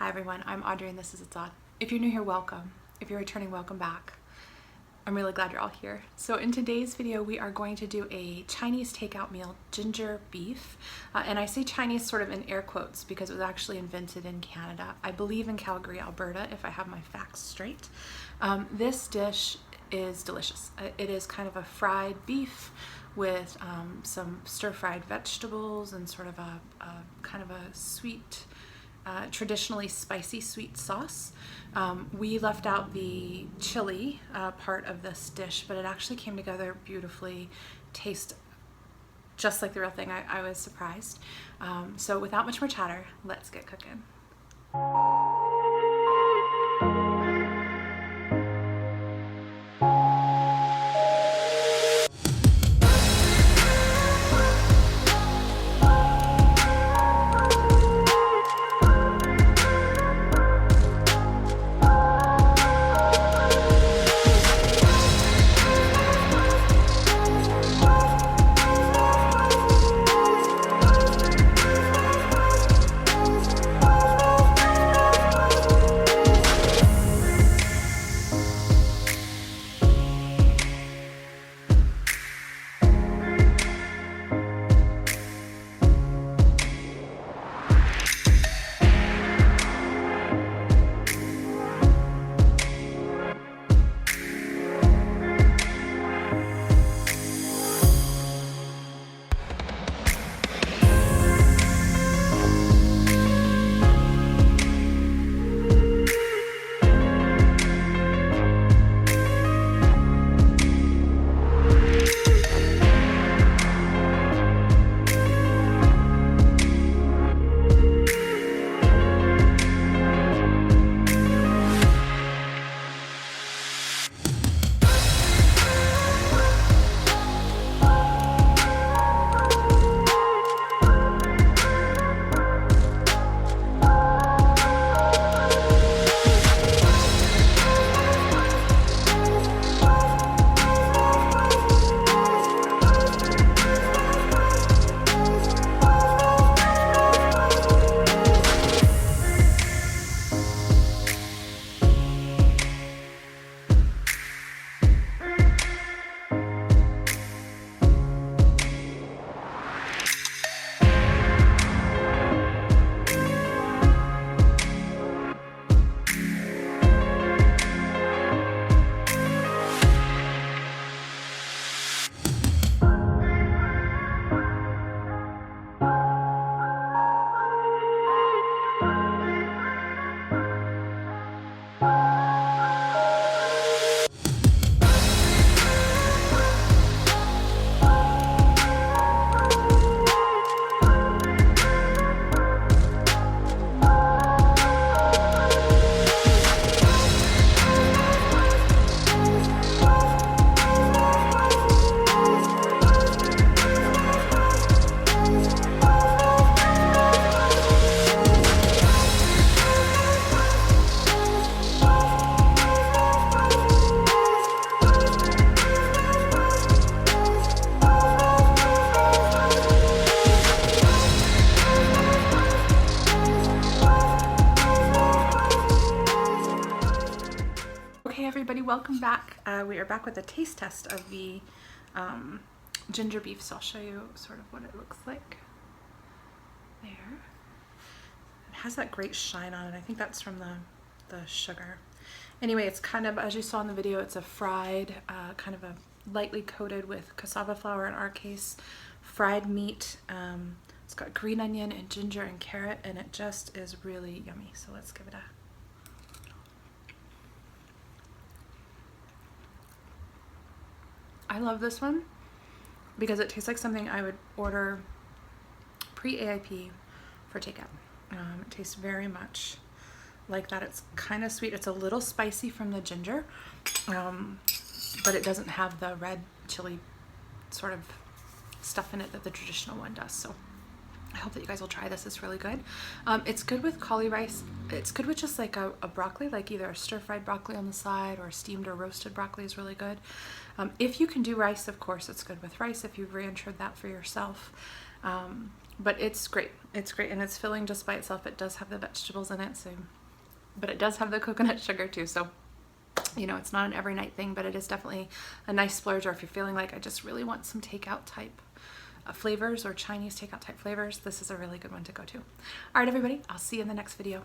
Hi everyone, I'm Audrey and this is It's Odd. If you're new here, welcome. If you're returning, welcome back. I'm really glad you're all here. So in today's video, we are going to do a Chinese takeout meal, ginger beef. And I say Chinese sort of in air quotes because it was actually invented in Canada. I believe in Calgary, Alberta, if I have my facts straight. This dish is delicious. It is kind of a fried beef with some stir-fried vegetables and sort of a kind of a sweet, traditionally spicy sweet sauce. We left out the chili part of this dish, but it actually came together beautifully, tastes just like the real thing. I was surprised. So without much more chatter, let's get cooking. Okay everybody, welcome back. We are back with a taste test of the ginger beef, so I'll show you sort of what it looks like. There. It has that great shine on it. I think that's from the sugar. Anyway, it's kind of, as you saw in the video, it's a fried, kind of a lightly coated with cassava flour in our case, fried meat. It's got green onion and ginger and carrot, and it just is really yummy. So let's give it a I love this one because it tastes like something I would order pre-AIP for takeout. It tastes very much like that. It's kind of sweet. It's a little spicy from the ginger, but it doesn't have the red chili sort of stuff in it that the traditional one does. So I hope that you guys will try this. It's really good. It's good with cauli rice. It's good with just like a broccoli, like either a stir-fried broccoli on the side or steamed or roasted broccoli is really good. If you can do rice, of course, it's good with rice if you've re-entered that for yourself. But it's great. It's great, and it's filling just by itself. It does have the vegetables in it, so, but it does have the coconut sugar too. So, you know, it's not an every night thing, but it is definitely a nice splurge. Or if you're feeling like I just really want some takeout type flavors or Chinese takeout type flavors, this is a really good one to go to. All right, everybody, I'll see you in the next video.